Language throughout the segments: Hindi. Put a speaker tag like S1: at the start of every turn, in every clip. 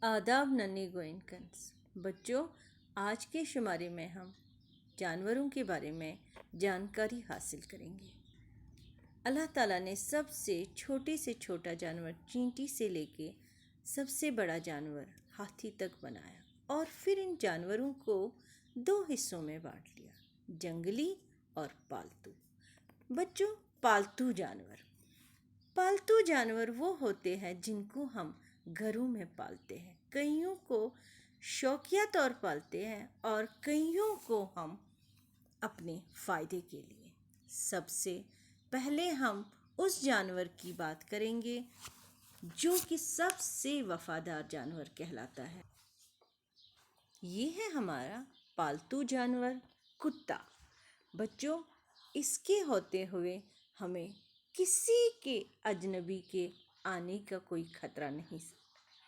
S1: आदाब नन्हे गोइनकन्स। बच्चों, आज के शुमारे में हम जानवरों के बारे में जानकारी हासिल करेंगे। अल्लाह ताला ने सबसे छोटे से छोटा जानवर चींटी से लेके सबसे बड़ा जानवर हाथी तक बनाया और फिर इन जानवरों को दो हिस्सों में बांट लिया, जंगली और पालतू। बच्चों, पालतू जानवर वो होते हैं जिनको हम घरों में पालते हैं। कईयों को शौकिया तौर पालते हैं और कईयों को हम अपने फ़ायदे के लिए। सबसे पहले हम उस जानवर की बात करेंगे जो कि सबसे वफ़ादार जानवर कहलाता है। ये है हमारा पालतू जानवर कुत्ता। बच्चों, इसके होते हुए हमें किसी के अजनबी के आने का कोई खतरा नहीं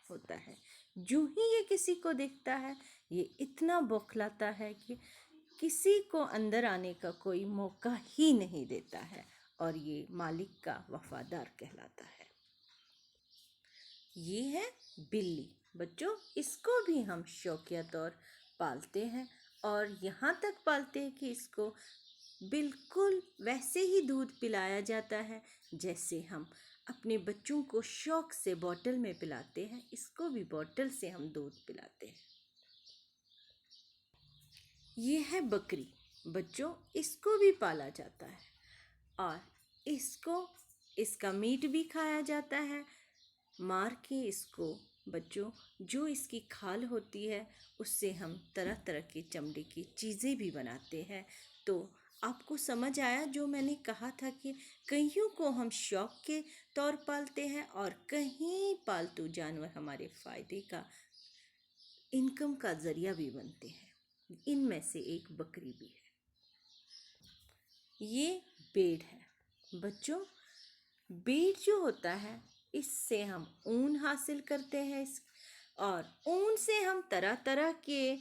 S1: होता है। जो ही ये किसी को देखता है, ये इतना बौखलाता है कि किसी को अंदर आने का कोई मौका ही नहीं देता है और ये मालिक का वफादार कहलाता है। ये है बिल्ली। बच्चों, इसको भी हम शौकिया तौर पालते हैं और यहाँ तक पालते हैं कि इसको बिल्कुल वैसे ही दूध पिलाया जाता है जैसे हम अपने बच्चों को शौक से बोतल में पिलाते हैं। इसको भी बोतल से हम दूध पिलाते हैं। ये है बकरी। बच्चों, इसको भी पाला जाता है और इसका मीट भी खाया जाता है। मार के इसको बच्चों, जो इसकी खाल होती है उससे हम तरह तरह की चमड़े की चीज़ें भी बनाते हैं। तो आपको समझ आया जो मैंने कहा था कि कईयों को हम शौक के तौर पालते हैं और कहीं पालतू जानवर हमारे फ़ायदे का, इनकम का ज़रिया भी बनते हैं। इनमें से एक बकरी भी है। ये भेड़ है। बच्चों, भेड़ जो होता है इससे हम ऊन हासिल करते हैं और ऊन से हम तरह तरह के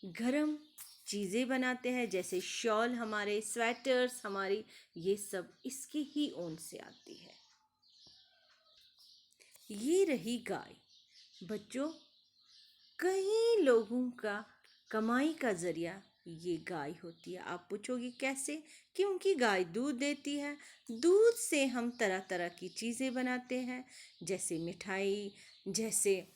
S1: गरम चीज़ें बनाते हैं, जैसे शॉल, हमारे स्वेटर्स, हमारी ये सब इसके ही ऊन से आती है। ये रही गाय। बच्चों, कई लोगों का कमाई का ज़रिया ये गाय होती है। आप पूछोगे कैसे? क्योंकि गाय दूध देती है। दूध से हम तरह तरह की चीज़ें बनाते हैं, जैसे मिठाई, जैसे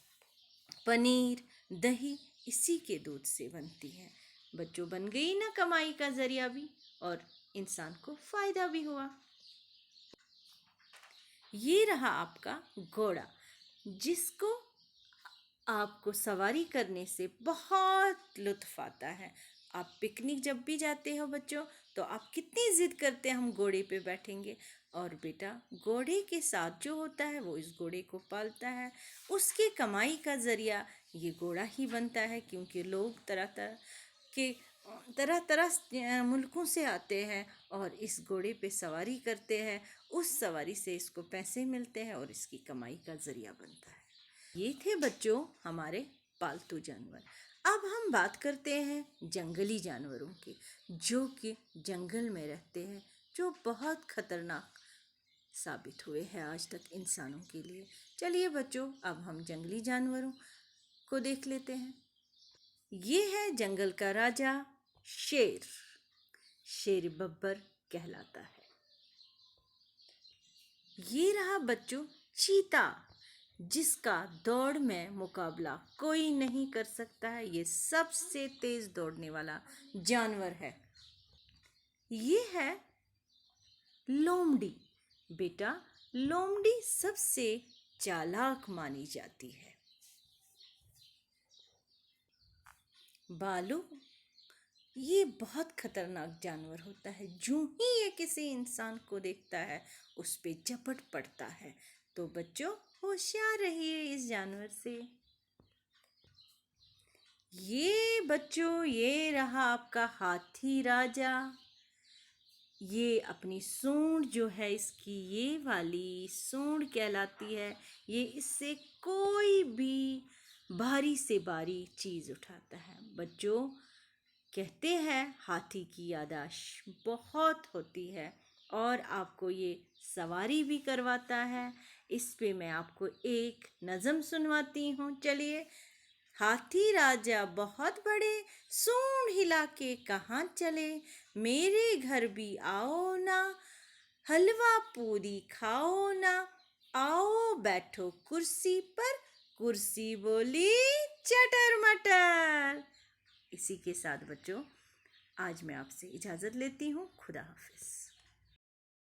S1: पनीर, दही, इसी के दूध से बनती है। बच्चों, बन गई ना कमाई का ज़रिया भी और इंसान को फ़ायदा भी हुआ। ये रहा आपका घोड़ा, जिसको आपको सवारी करने से बहुत लुत्फ़ आता है। आप पिकनिक जब भी जाते हो बच्चों, तो आप कितनी ज़िद करते हैं हम घोड़े पे बैठेंगे। और बेटा, घोड़े के साथ जो होता है वो इस घोड़े को पालता है। उसकी कमाई का ज़रिया ये घोड़ा ही बनता है, क्योंकि लोग तरह तरह मुल्कों से आते हैं और इस घोड़े पे सवारी करते हैं। उस सवारी से इसको पैसे मिलते हैं और इसकी कमाई का ज़रिया बनता है। ये थे बच्चों हमारे पालतू जानवर। अब हम बात करते हैं जंगली जानवरों की, जो कि जंगल में रहते हैं, जो बहुत खतरनाक साबित हुए हैं आज तक इंसानों के लिए। चलिए बच्चों, अब हम जंगली जानवरों को देख लेते हैं। ये है जंगल का राजा शेर। शेर बब्बर कहलाता है। ये रहा बच्चों चीता, जिसका दौड़ में मुकाबला कोई नहीं कर सकता है। ये सबसे तेज दौड़ने वाला जानवर है। ये है लोमड़ी। बेटा, लोमड़ी सबसे चालाक मानी जाती है। बालू, ये बहुत खतरनाक जानवर होता है। जो ही ये किसी इंसान को देखता है उस पे झपट पड़ता है। तो बच्चों, होशियार रहिए इस जानवर से। ये बच्चों, ये रहा आपका हाथी राजा। ये अपनी सूंड जो है इसकी, ये वाली सूंड कहलाती है। ये इससे कोई भी भारी से भारी चीज़ उठाता है। बच्चों, कहते हैं हाथी की याददाश्त बहुत होती है। और आपको ये सवारी भी करवाता है। इस पे मैं आपको एक नज़म सुनवाती हूँ। चलिए। हाथी राजा बहुत बड़े, सूंड हिला के कहाँ चले, मेरे घर भी आओ ना, हलवा पूरी खाओ ना, आओ बैठो कुर्सी पर, कुर्सी बोली चटर मटर। इसी के साथ बच्चों आज मैं आपसे इजाज़त लेती हूँ। खुदा हाफिज़।